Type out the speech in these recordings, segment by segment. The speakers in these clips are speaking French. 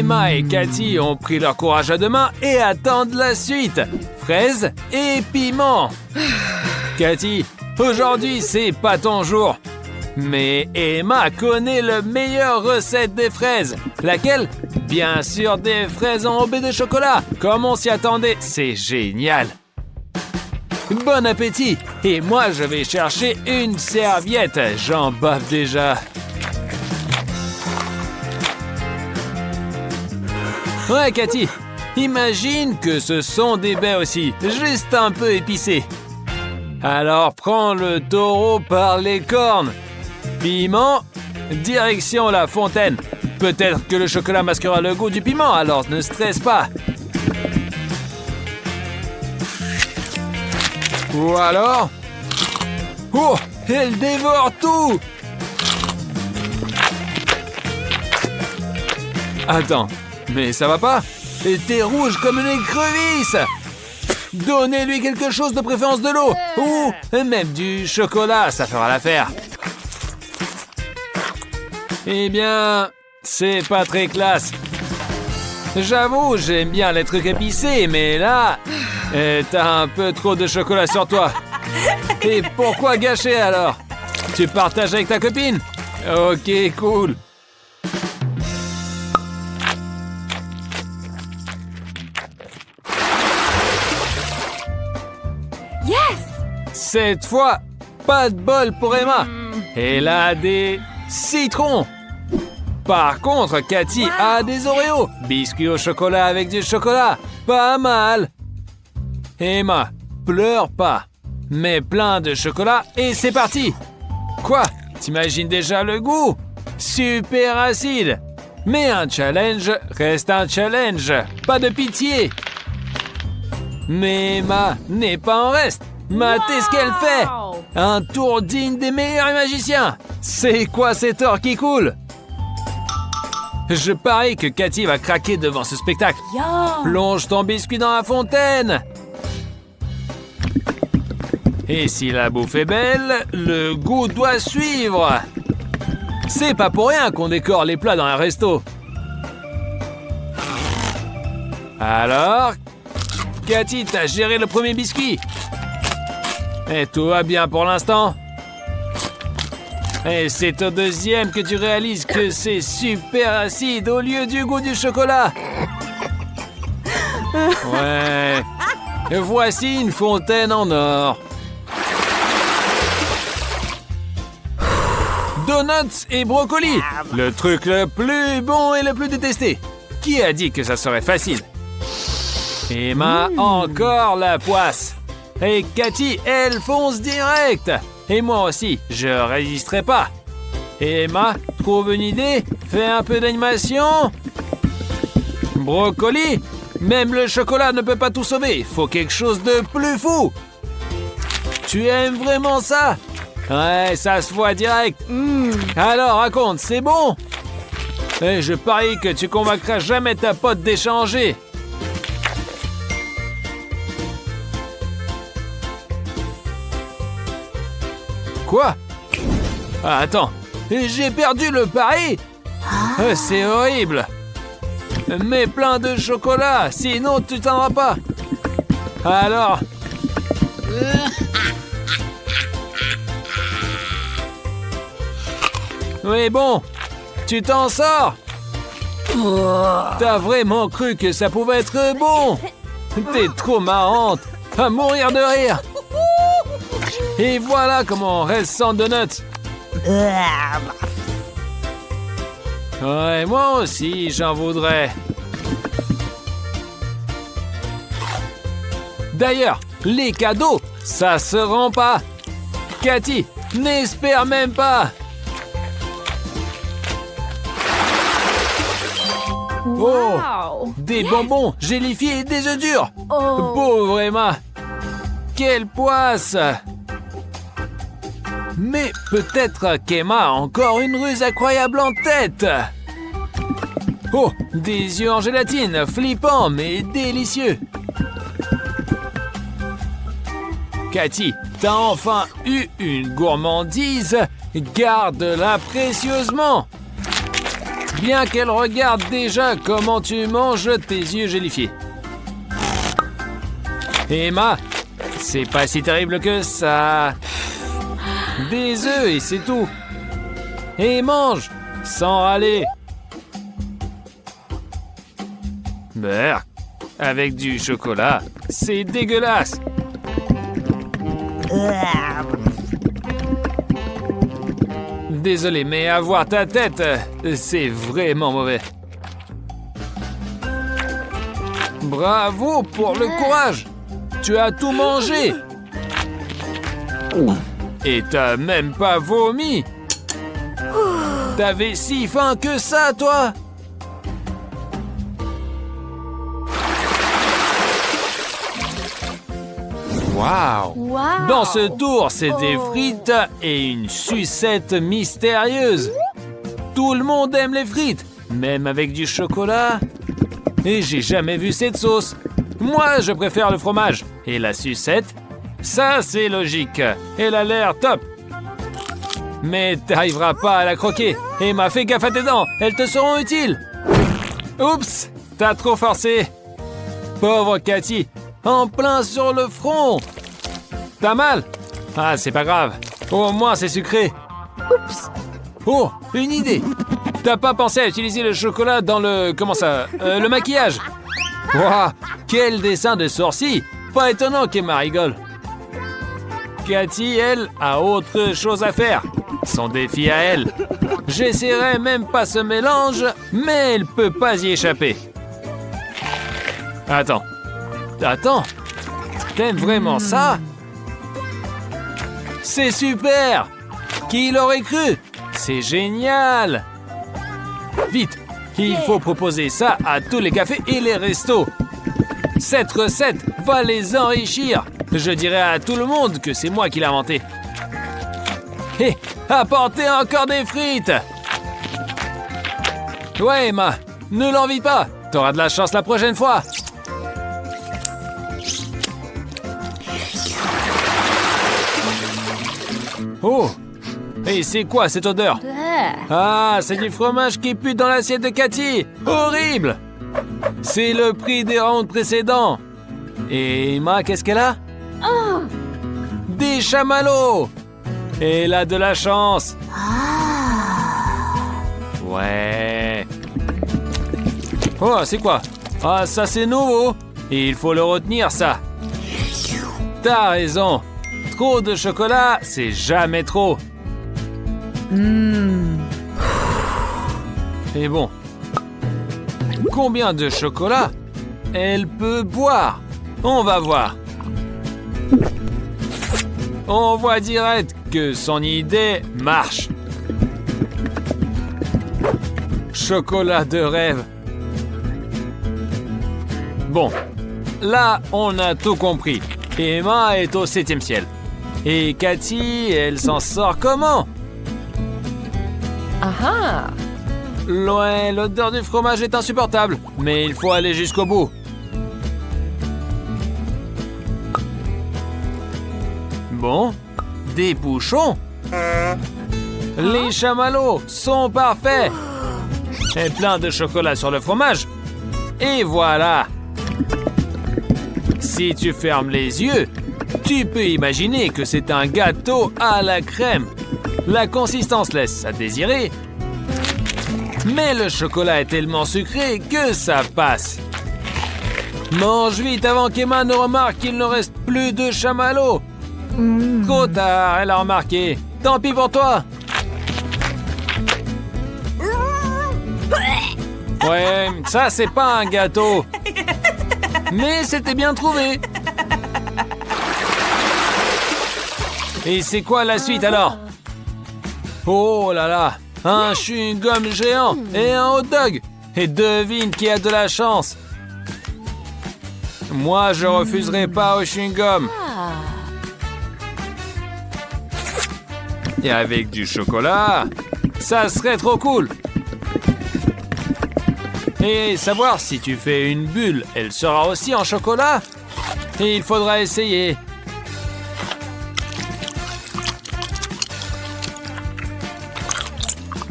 Emma et Cathy ont pris leur courage à deux mains et attendent la suite. Fraises et piment. Cathy, aujourd'hui, c'est pas ton jour. Mais Emma connaît la meilleure recette des fraises. Laquelle? Bien sûr, des fraises enrobées de chocolat. Comme on s'y attendait, c'est génial. Bon appétit. Et moi, je vais chercher une serviette. J'en bave déjà. Ouais, Cathy, imagine que ce sont des baies aussi, juste un peu épicées. Alors prends le taureau par les cornes. Piment, direction la fontaine. Peut-être que le chocolat masquera le goût du piment, alors ne stresse pas. Ou alors... Oh, elle dévore tout! Attends, mais ça va pas? T'es rouge comme une écrevisse! Donnez-lui quelque chose, de préférence de l'eau! Ou même du chocolat, ça fera l'affaire. Eh bien, c'est pas très classe. J'avoue, j'aime bien les trucs épicés, mais là, t'as un peu trop de chocolat sur toi. Et pourquoi gâcher alors? Tu partages avec ta copine? Ok, cool. Yes! Cette fois, pas de bol pour Emma. Elle a des citrons. Par contre, Cathy a des Oreos. Biscuits au chocolat avec du chocolat. Pas mal. Emma, pleure pas. Mets plein de chocolat et c'est parti. Quoi? T'imagines déjà le goût? Super acide. Mais un challenge reste un challenge. Pas de pitié. Mais Emma n'est pas en reste. Matez ce qu'elle fait. Un tour digne des meilleurs magiciens. C'est quoi cet or qui coule? Je parie que Cathy va craquer devant ce spectacle. Plonge ton biscuit dans la fontaine. Et si la bouffe est belle, le goût doit suivre. C'est pas pour rien qu'on décore les plats dans un resto. Alors, Cathy, t'as géré le premier biscuit. Et tout va bien pour l'instant. Et c'est au deuxième que tu réalises que c'est super acide au lieu du goût du chocolat. Ouais. Voici une fontaine en or. Donuts et brocolis. Le truc le plus bon et le plus détesté. Qui a dit que ça serait facile? Emma, encore la poisse. Et Cathy, elle fonce direct. Et moi aussi, je résisterai pas. Et Emma, trouve une idée? Fais un peu d'animation. Brocoli? Même le chocolat ne peut pas tout sauver. Faut quelque chose de plus fou. Tu aimes vraiment ça? Ouais, ça se voit direct. Alors, raconte, c'est bon? Et je parie que tu convaincras jamais ta pote d'échanger. Quoi? Ah, attends, j'ai perdu le pari? C'est horrible. Mets plein de chocolat, sinon tu t'en vas pas. Alors... Oui, bon, tu t'en sors? T'as vraiment cru que ça pouvait être bon? T'es trop marrante, à mourir de rire. Et voilà comment on reste sans donuts. Ouais, moi aussi, j'en voudrais. D'ailleurs, les cadeaux, ça se rend pas. Cathy, n'espère même pas. Oh, des bonbons gélifiés et des œufs durs. Pauvre Emma. Quelle poisse. Mais peut-être qu'Emma a encore une ruse incroyable en tête. Oh, des yeux en gélatine, flippants mais délicieux. Cathy, t'as enfin eu une gourmandise. Garde-la précieusement. Bien qu'elle regarde déjà comment tu manges tes yeux gélifiés. Emma, c'est pas si terrible que ça. Des œufs et c'est tout. Et mange, sans râler. Berk, avec du chocolat, c'est dégueulasse. Désolé, mais avoir ta tête, c'est vraiment mauvais. Bravo pour le courage. Tu as tout mangé. Et t'as même pas vomi. T'avais si faim que ça, toi. Waouh! Wow. Dans ce tour, c'est des frites et une sucette mystérieuse. Tout le monde aime les frites, même avec du chocolat. Et j'ai jamais vu cette sauce. Moi, je préfère le fromage. Et la sucette, ça c'est logique. Elle a l'air top. Mais t'arriveras pas à la croquer. Emma, fais gaffe à tes dents, elles te seront utiles. Oups, t'as trop forcé. Pauvre Cathy, en plein sur le front. T'as mal? Ah, c'est pas grave. Au moins, c'est sucré. Oups. Oh, une idée. T'as pas pensé à utiliser le chocolat dans le... Comment ça? Le maquillage. Waouh, quel dessin de sourcils. Pas étonnant qu'Emma rigole. Cathy, elle, a autre chose à faire. Son défi à elle. J'essaierai même pas ce mélange, mais elle peut pas y échapper. Attends. T'aimes vraiment ça? C'est super! Qui l'aurait cru? C'est génial! Vite, il faut proposer ça à tous les cafés et les restos. Cette recette va les enrichir. Je dirai à tout le monde que c'est moi qui l'ai inventé. Hé, apportez encore des frites! Ouais, Emma, ne l'envie pas. T'auras de la chance la prochaine fois. Oh! Et c'est quoi cette odeur? Ah, c'est du fromage qui pue dans l'assiette de Cathy! Horrible! C'est le prix des rounds précédents. Et Emma, qu'est-ce qu'elle a? Des chamallows! Elle a de la chance! Ouais! Oh, c'est quoi? Ah, ça c'est nouveau! Et il faut le retenir, ça! T'as raison! Trop de chocolat, c'est jamais trop. Et bon, combien de chocolat elle peut boire? On va voir. On voit direct que son idée marche. Chocolat de rêve. Bon, là, on a tout compris. Emma est au 7e ciel. Et Cathy, elle s'en sort comment? Ah. Ouais, l'odeur du fromage est insupportable, mais il faut aller jusqu'au bout. Bon, des bouchons. Les chamallows sont parfaits. Et plein de chocolat sur le fromage. Et voilà. Si tu fermes les yeux, tu peux imaginer que c'est un gâteau à la crème. La consistance laisse à désirer. Mais le chocolat est tellement sucré que ça passe. Mange vite avant qu'Emma ne remarque qu'il ne reste plus de chamallows. Trop tard, elle a remarqué. Tant pis pour toi. Ouais, ça c'est pas un gâteau. Mais c'était bien trouvé. Et c'est quoi la suite alors? Oh là là, un chewing-gum géant et un hot dog. Et devine qui a de la chance. Moi, je refuserai pas au chewing-gum. Et avec du chocolat, ça serait trop cool. Et savoir si tu fais une bulle, elle sera aussi en chocolat. Et il faudra essayer.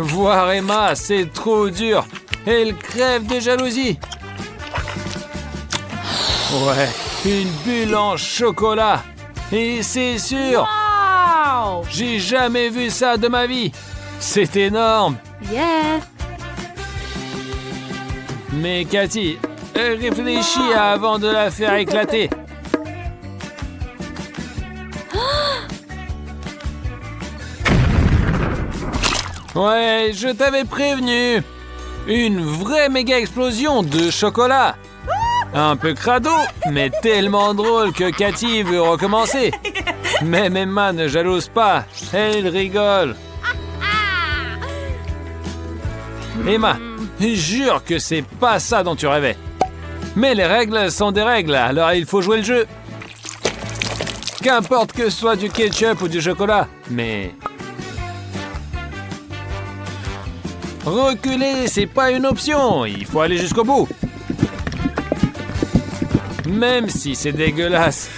Voir Emma, c'est trop dur. Elle crève de jalousie. Ouais, une bulle en chocolat. Et c'est sûr, Wow! j'ai jamais vu ça de ma vie. C'est énorme. Yeah! Mais Cathy, réfléchis avant de la faire éclater. Ouais, je t'avais prévenu. Une vraie méga explosion de chocolat. Un peu crado, mais tellement drôle que Cathy veut recommencer. Même Emma ne jalouse pas, elle rigole. Emma, jure que c'est pas ça dont tu rêvais. Mais les règles sont des règles, alors il faut jouer le jeu. Qu'importe que ce soit du ketchup ou du chocolat, mais... Reculer, c'est pas une option, il faut aller jusqu'au bout. Même si c'est dégueulasse.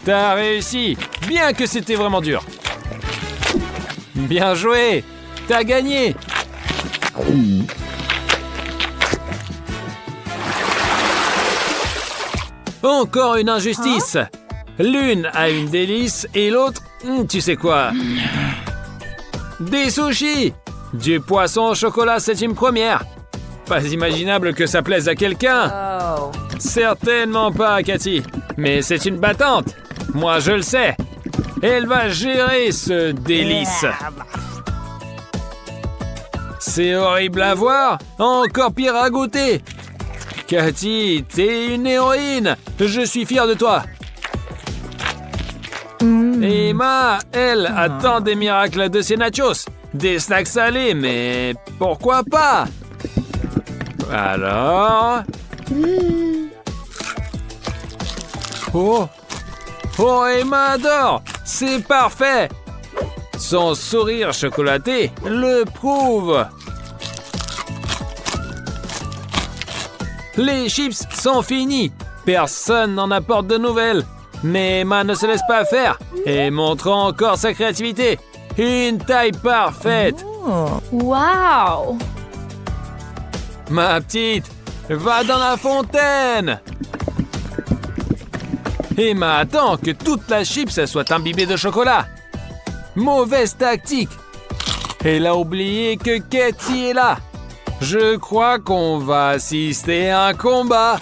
T'as réussi, bien que c'était vraiment dur. Bien joué, t'as gagné. Encore une injustice. L'une a une délice et l'autre, tu sais quoi? Des sushis. Du poisson au chocolat 7e première. Pas imaginable que ça plaise à quelqu'un. Oh. Certainement pas, Cathy. Mais c'est une battante. Moi, je le sais. Elle va gérer ce délice. C'est horrible à voir, encore pire à goûter. Cathy, t'es une héroïne. Je suis fier de toi. Emma, elle, attend des miracles de ses nachos. Des snacks salés, mais pourquoi pas? Alors... Oh! Oh, Emma adore! C'est parfait! Son sourire chocolaté le prouve. Les chips sont finis. Personne n'en apporte de nouvelles. Mais Emma ne se laisse pas faire et montre encore sa créativité. Une taille parfaite. Wow! Ma petite, va dans la fontaine. Emma attend que toute la chips soit imbibée de chocolat. Mauvaise tactique. Elle a oublié que Cathy est là. Je crois qu'on va assister à un combat.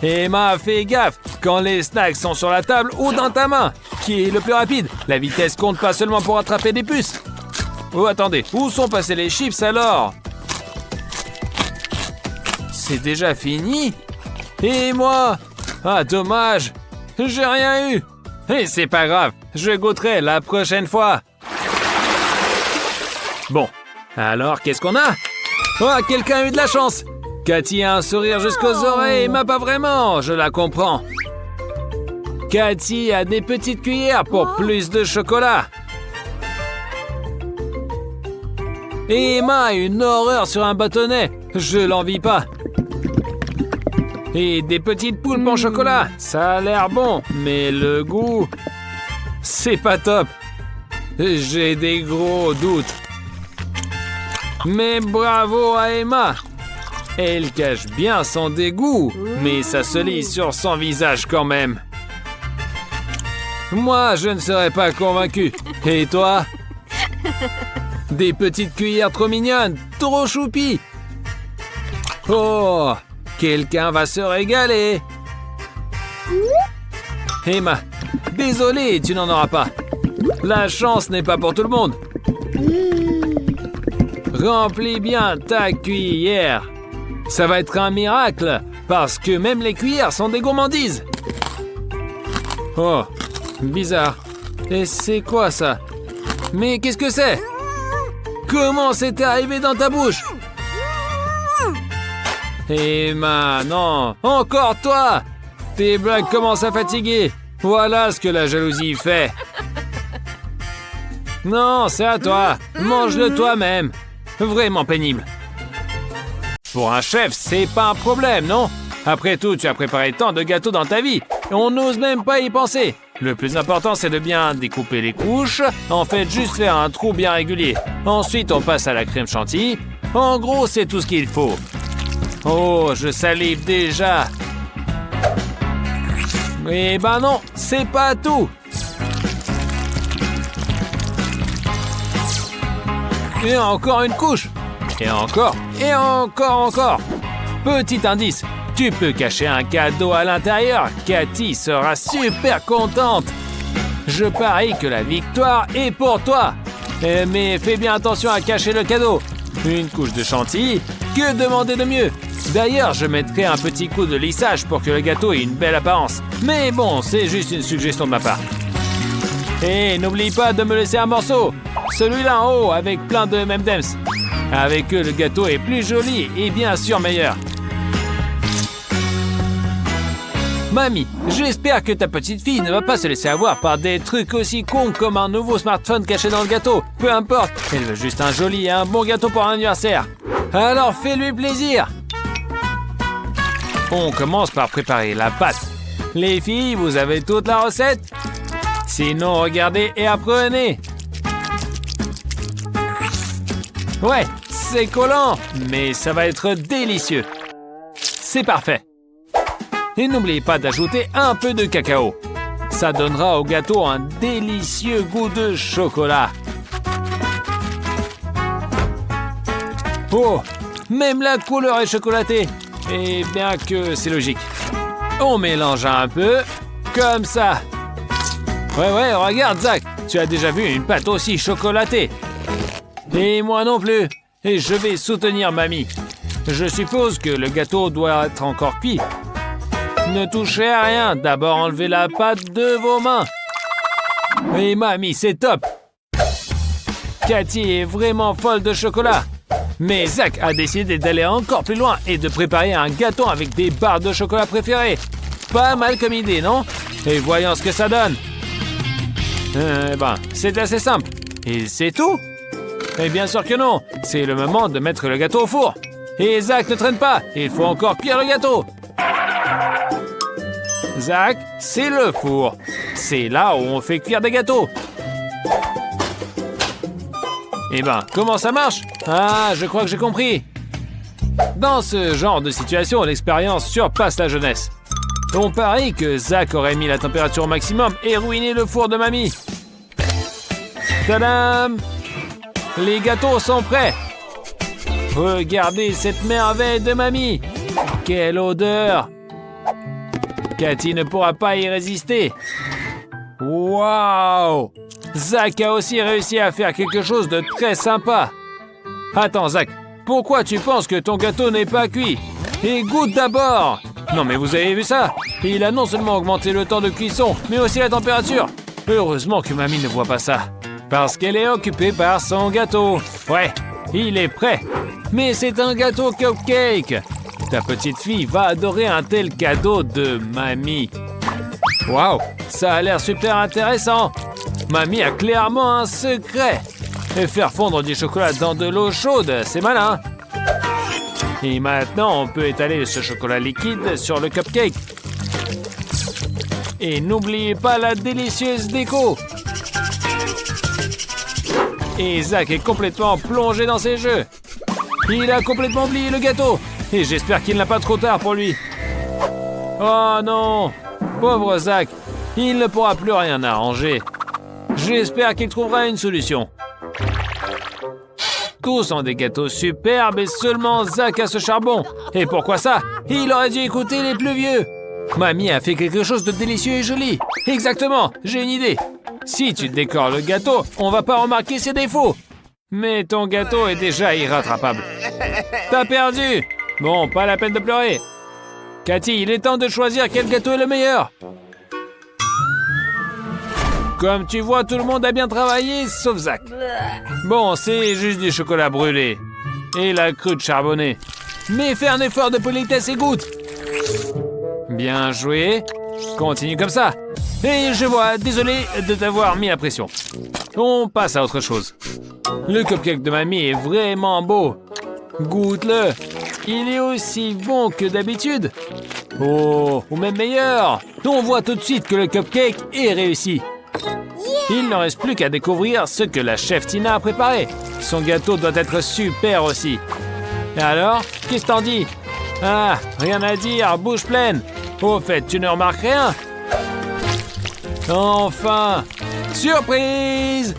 Emma, fais gaffe quand les snacks sont sur la table ou dans ta main. Qui est le plus rapide? La vitesse compte pas seulement pour attraper des puces. Oh, attendez, où sont passées les chips alors? C'est déjà fini? Et moi? Ah, dommage. J'ai rien eu. Et c'est pas grave, je goûterai la prochaine fois. Bon, alors qu'est-ce qu'on a? Oh, quelqu'un a eu de la chance. Cathy a un sourire jusqu'aux oreilles, mais pas vraiment, je la comprends. Cathy a des petites cuillères pour plus de chocolat. Et Emma a une horreur sur un bâtonnet, je l'envie pas. Et des petites poulpes en chocolat, ça a l'air bon, mais le goût, c'est pas top. J'ai des gros doutes. Mais bravo à Emma. Elle cache bien son dégoût, mais ça se lit sur son visage quand même. Moi, je ne serais pas convaincu. Et toi? Des petites cuillères trop mignonnes, trop choupies. Oh, quelqu'un va se régaler. Emma, désolé, tu n'en auras pas. La chance n'est pas pour tout le monde. Remplis bien ta cuillère. Ça va être un miracle, parce que même les cuillères sont des gourmandises. Oh, bizarre. Et c'est quoi ça? Mais qu'est-ce que c'est? Comment c'est arrivé dans ta bouche? Emma, non, encore toi! Tes blagues commencent à fatiguer. Voilà ce que la jalousie fait. Non, c'est à toi. Mange-le toi-même. Vraiment pénible. Pour un chef, c'est pas un problème, non? Après tout, tu as préparé tant de gâteaux dans ta vie. On n'ose même pas y penser. Le plus important, c'est de bien découper les couches. En fait, juste faire un trou bien régulier. Ensuite, on passe à la crème chantilly. En gros, c'est tout ce qu'il faut. Oh, je salive déjà. Eh ben non, c'est pas tout. Et encore une couche. Et encore. Et encore. Petit indice, tu peux cacher un cadeau à l'intérieur. Cathy sera super contente. Je parie que la victoire est pour toi. Mais fais bien attention à cacher le cadeau. Une couche de chantilly, que demander de mieux? D'ailleurs, je mettrai un petit coup de lissage pour que le gâteau ait une belle apparence. Mais bon, c'est juste une suggestion de ma part. Et n'oublie pas de me laisser un morceau. Celui-là en haut avec plein de M&M's. Avec eux, le gâteau est plus joli et bien sûr meilleur. Mamie, j'espère que ta petite fille ne va pas se laisser avoir par des trucs aussi cons comme un nouveau smartphone caché dans le gâteau. Peu importe, elle veut juste un joli et un bon gâteau pour un anniversaire. Alors fais-lui plaisir. On commence par préparer la pâte. Les filles, vous avez toute la recette? Sinon, regardez et apprenez. Ouais, c'est collant, mais ça va être délicieux. C'est parfait. Et n'oubliez pas d'ajouter un peu de cacao. Ça donnera au gâteau un délicieux goût de chocolat. Oh, même la couleur est chocolatée. Et bien que c'est logique. On mélange un peu, comme ça. Ouais, regarde Zach, tu as déjà vu une pâte aussi chocolatée. Et moi non plus. Et je vais soutenir mamie. Je suppose que le gâteau doit être encore cuit. Ne touchez à rien, d'abord enlevez la pâte de vos mains. Et mamie, c'est top. Cathy est vraiment folle de chocolat. Mais Zach a décidé d'aller encore plus loin et de préparer un gâteau avec des barres de chocolat préférées. Pas mal comme idée, non? Et voyons ce que ça donne. C'est assez simple. Et c'est tout? Et bien sûr que non. C'est le moment de mettre le gâteau au four. Et Zach, ne traîne pas. Il faut encore cuire le gâteau. Zach, c'est le four. C'est là où on fait cuire des gâteaux. Eh ben, comment ça marche? Ah, je crois que j'ai compris. Dans ce genre de situation, l'expérience surpasse la jeunesse. On parie que Zach aurait mis la température au maximum et ruiné le four de mamie. Tadam! Les gâteaux sont prêts. Regardez cette merveille de mamie. Quelle odeur! Cathy ne pourra pas y résister. Waouh! Zach a aussi réussi à faire quelque chose de très sympa. Attends, Zach, pourquoi tu penses que ton gâteau n'est pas cuit? Et goûte d'abord! Non mais vous avez vu ça? Il a non seulement augmenté le temps de cuisson, mais aussi la température. Heureusement que mamie ne voit pas ça. Parce qu'elle est occupée par son gâteau. Ouais, il est prêt. Mais c'est un gâteau cupcake. Ta petite fille va adorer un tel cadeau de mamie. Waouh, ça a l'air super intéressant. Mamie a clairement un secret. Et faire fondre du chocolat dans de l'eau chaude, c'est malin. Et maintenant, on peut étaler ce chocolat liquide sur le cupcake. Et n'oubliez pas la délicieuse déco. Et Zach est complètement plongé dans ses jeux. Il a complètement oublié le gâteau. Et j'espère qu'il n'a pas trop tard pour lui. Oh non! Pauvre Zach, il ne pourra plus rien arranger. J'espère qu'il trouvera une solution. Tous ont des gâteaux superbes et seulement Zach a ce charbon. Et pourquoi ça? Il aurait dû écouter les plus vieux. Mamie a fait quelque chose de délicieux et joli. Exactement, j'ai une idée. Si tu décores le gâteau, on va pas remarquer ses défauts. Mais ton gâteau est déjà irrattrapable. T'as perdu. Bon, pas la peine de pleurer. Cathy, il est temps de choisir quel gâteau est le meilleur. Comme tu vois, tout le monde a bien travaillé, sauf Zach. Bon, c'est juste du chocolat brûlé. Et la croûte charbonnée. Mais fais un effort de politesse et goûte. Bien joué. Continue comme ça. Et je vois, désolé de t'avoir mis la pression. On passe à autre chose. Le cupcake de mamie est vraiment beau. Goûte-le. il est aussi bon que d'habitude. Oh, ou même meilleur. On voit tout de suite que le cupcake est réussi. Il ne reste plus qu'à découvrir ce que la chef Tina a préparé. Son gâteau doit être super aussi. Et alors, qu'est-ce que t'en dis? Ah, rien à dire, bouche pleine. Au fait, tu ne remarques rien? Enfin! Surprise!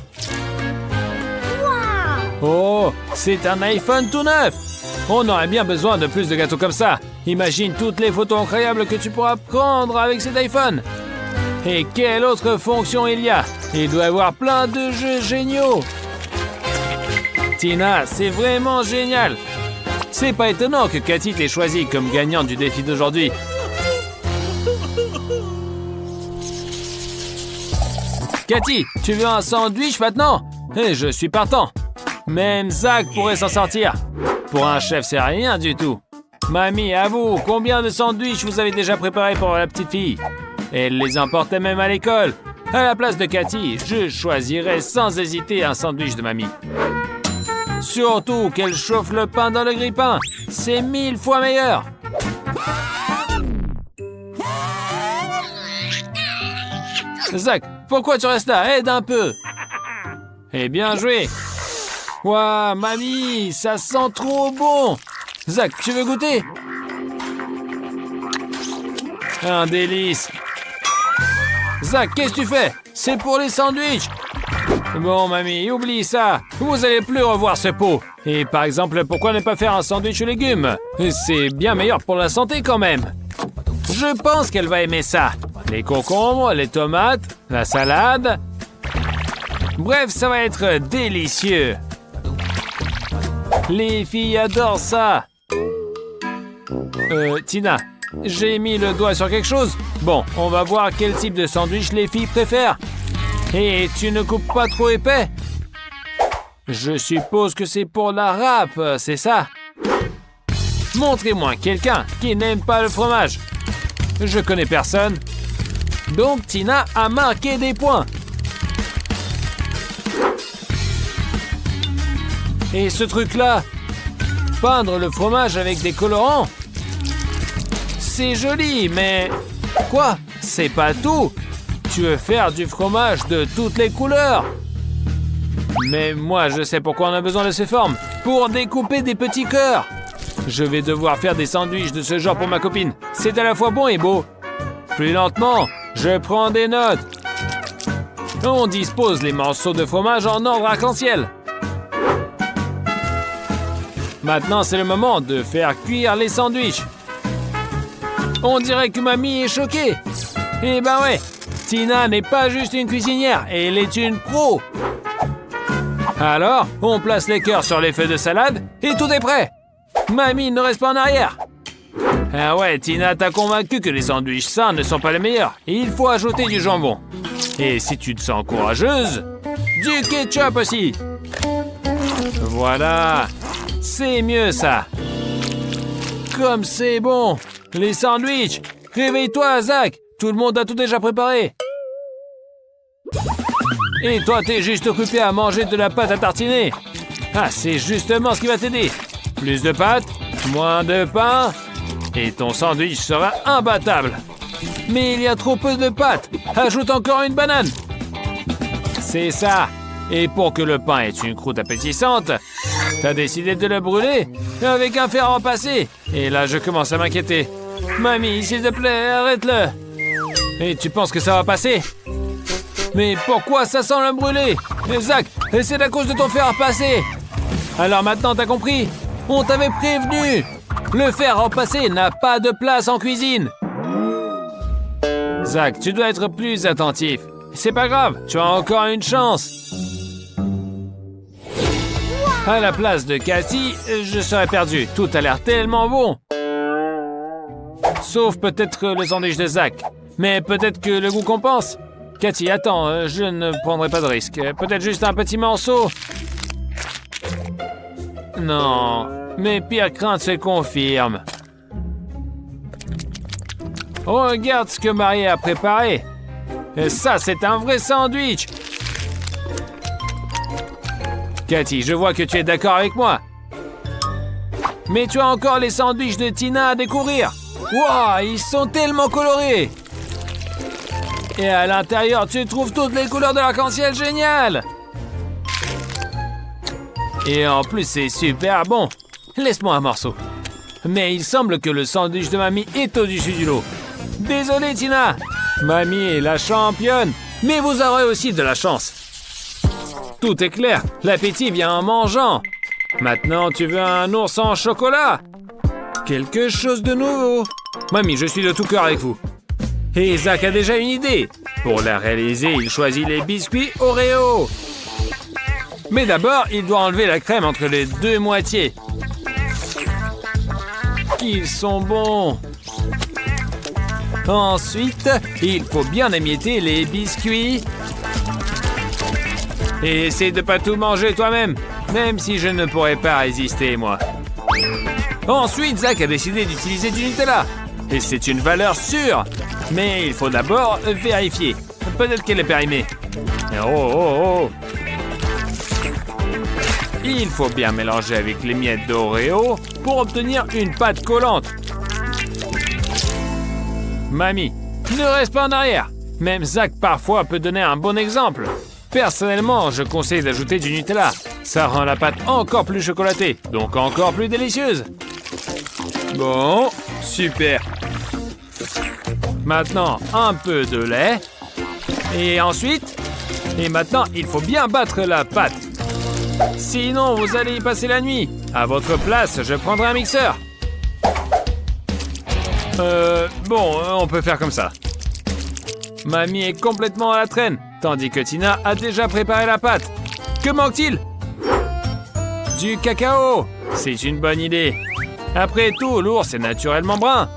Oh, c'est un iPhone tout neuf! On aurait bien besoin de plus de gâteaux comme ça. Imagine toutes les photos incroyables que tu pourras prendre avec cet iPhone. Et quelle autre fonction il y a? Il doit y avoir plein de jeux géniaux. Tina, c'est vraiment génial. C'est pas étonnant que Cathy t'ait choisi comme gagnante du défi d'aujourd'hui. Cathy, tu veux un sandwich maintenant? Et je suis partant. Même Zach pourrait s'en sortir. Pour un chef, c'est rien du tout. Mamie, à vous, combien de sandwichs vous avez déjà préparés pour la petite fille? Elle les emportait même à l'école. À la place de Cathy, je choisirais sans hésiter un sandwich de mamie. Surtout qu'elle chauffe le pain dans le grille-pain. C'est 1000 fois meilleur. Zach, pourquoi tu restes là? Aide un peu. Eh bien joué. Ouah, mamie, ça sent trop bon. Zach, tu veux goûter? Un délice. Zach, qu'est-ce que tu fais? C'est pour les sandwichs. Bon, mamie, oublie ça. Vous allez plus revoir ce pot. Et par exemple, pourquoi ne pas faire un sandwich aux légumes? C'est bien meilleur pour la santé quand même. Je pense qu'elle va aimer ça. Les concombres, les tomates, la salade. Bref, ça va être délicieux. Les filles adorent ça. Tina, j'ai mis le doigt sur quelque chose. Bon, on va voir quel type de sandwich les filles préfèrent. Et tu ne coupes pas trop épais? Je suppose que c'est pour la râpe, c'est ça? Montrez-moi quelqu'un qui n'aime pas le fromage. Je connais personne. Donc Tina a marqué des points. Et ce truc-là, peindre le fromage avec des colorants, c'est joli, mais... Quoi? C'est pas tout. Tu veux faire du fromage de toutes les couleurs. Mais moi, je sais pourquoi on a besoin de ces formes. Pour découper des petits cœurs. Je vais devoir faire des sandwichs de ce genre pour ma copine. C'est à la fois bon et beau. Plus lentement, je prends des notes. On dispose les morceaux de fromage en ordre arc-en-ciel. Maintenant, c'est le moment de faire cuire les sandwichs. On dirait que mamie est choquée. Eh ben ouais, Tina n'est pas juste une cuisinière, elle est une pro. Alors, on place les cœurs sur les feuilles de salade et tout est prêt. Mamie ne reste pas en arrière. Ah ouais, Tina t'a convaincu que les sandwichs sains ne sont pas les meilleurs. Il faut ajouter du jambon. Et si tu te sens courageuse, du ketchup aussi. Voilà, c'est mieux ça. Comme c'est bon. Les sandwichs. Réveille-toi, Zach. Tout le monde a tout déjà préparé. Et toi, t'es juste occupé à manger de la pâte à tartiner. Ah, c'est justement ce qui va t'aider. Plus de pâte, moins de pain, et ton sandwich sera imbattable. Mais il y a trop peu de pâte. Ajoute encore une banane. C'est ça. Et pour que le pain ait une croûte appétissante, t'as décidé de le brûler avec un fer à repasser. Et là, je commence à m'inquiéter. Mamie, s'il te plaît, arrête-le. Et tu penses que ça va passer? Mais pourquoi ça sent le brûlé? Zach, c'est à cause de ton fer à repasser. Alors maintenant, t'as compris? On t'avait prévenu. Le fer à repasser n'a pas de place en cuisine. Zach, tu dois être plus attentif. C'est pas grave, tu as encore une chance. À la place de Cathy, je serais perdu. Tout a l'air tellement bon. Sauf peut-être le sandwich de Zach. Mais peut-être que le goût compense. Cathy, attends, je ne prendrai pas de risque. Peut-être juste un petit morceau. Non, mes pires craintes se confirment. Regarde ce que Marie a préparé. Et ça, c'est un vrai sandwich. Cathy, je vois que tu es d'accord avec moi. Mais tu as encore les sandwichs de Tina à découvrir. Wow, ils sont tellement colorés. Et à l'intérieur, tu trouves toutes les couleurs de l'arc-en-ciel, génial. Et en plus, c'est super bon. Laisse-moi un morceau. Mais il semble que le sandwich de mamie est au-dessus du lot. Désolé, Tina. Mamie est la championne. Mais vous aurez aussi de la chance. Tout est clair. L'appétit vient en mangeant. Maintenant, tu veux un ours en chocolat? Quelque chose de nouveau. Mamie, je suis de tout cœur avec vous. Et Zach a déjà une idée. Pour la réaliser, il choisit les biscuits Oreo. Mais d'abord, il doit enlever la crème entre les deux moitiés. Ils sont bons. Ensuite, il faut bien émietter les biscuits. Et essaie de pas tout manger toi-même, même si je ne pourrais pas résister, moi. Ensuite, Zach a décidé d'utiliser du Nutella. Et c'est une valeur sûre. Mais il faut d'abord vérifier. Peut-être qu'elle est périmée. Oh. Il faut bien mélanger avec les miettes d'Oreo pour obtenir une pâte collante. Mamie, ne reste pas en arrière. Même Zach parfois peut donner un bon exemple. Personnellement, je conseille d'ajouter du Nutella. Ça rend la pâte encore plus chocolatée, donc encore plus délicieuse. Bon, super. Maintenant, un peu de lait. Et ensuite, maintenant, il faut bien battre la pâte. Sinon, vous allez y passer la nuit. À votre place, je prendrai un mixeur. Bon, on peut faire comme ça. Mamie est complètement à la traîne, tandis que Tina a déjà préparé la pâte. Que manque-t-il? Du cacao. C'est une bonne idée. Après tout, l'ours est naturellement brun.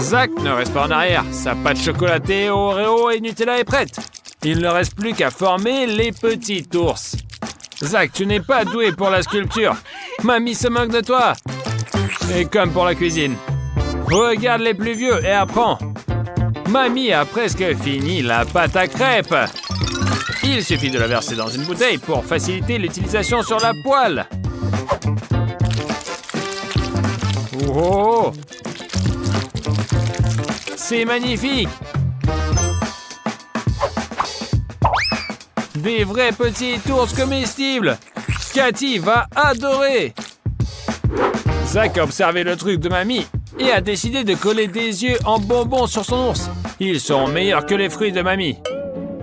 Zach ne reste pas en arrière. Sa pâte chocolatée, Oreo et Nutella est prête. Il ne reste plus qu'à former les petits ours. Zach, tu n'es pas doué pour la sculpture. Mamie se moque de toi. Et comme pour la cuisine. Regarde les plus vieux et apprends. Mamie a presque fini la pâte à crêpes. Il suffit de la verser dans une bouteille pour faciliter l'utilisation sur la poêle. Oh! C'est magnifique! Des vrais petits ours comestibles! Cathy va adorer! Zach a observé le truc de mamie et a décidé de coller des yeux en bonbons sur son ours. Ils sont meilleurs que les fruits de mamie.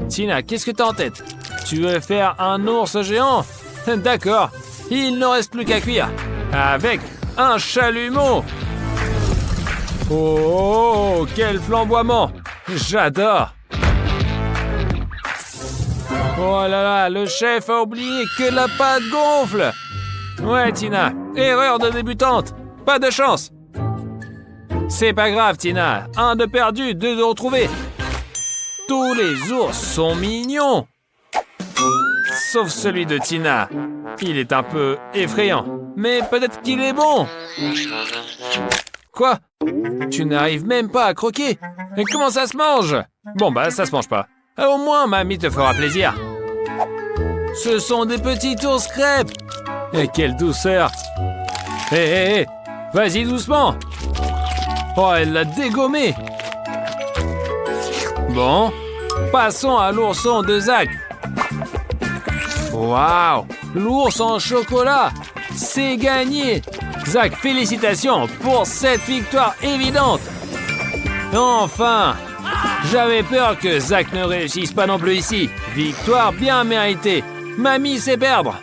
Tina, qu'est-ce que t'as en tête? Tu veux faire un ours géant? D'accord, il ne reste plus qu'à cuire. Avec un chalumeau. Oh, quel flamboiement! J'adore! Oh là là, le chef a oublié que la pâte gonfle! Ouais, Tina, erreur de débutante. Pas de chance. C'est pas grave, Tina. Un de perdu, deux de retrouvé. Tous les ours sont mignons. Sauf celui de Tina. Il est un peu effrayant. Mais peut-être qu'il est bon. Quoi? Tu n'arrives même pas à croquer? Et comment ça se mange? Bon bah, ça se mange pas. Au moins, mamie te fera plaisir. Ce sont des petits ours crêpes. Et quelle douceur! Hé, vas-y doucement! Oh, elle l'a dégommé! Bon, passons à l'ourson de Zach. Waouh! L'ours en chocolat! C'est gagné! Zach, félicitations pour cette victoire évidente! Enfin! J'avais peur que Zach ne réussisse pas non plus ici. Victoire bien méritée. Mamie sait perdre.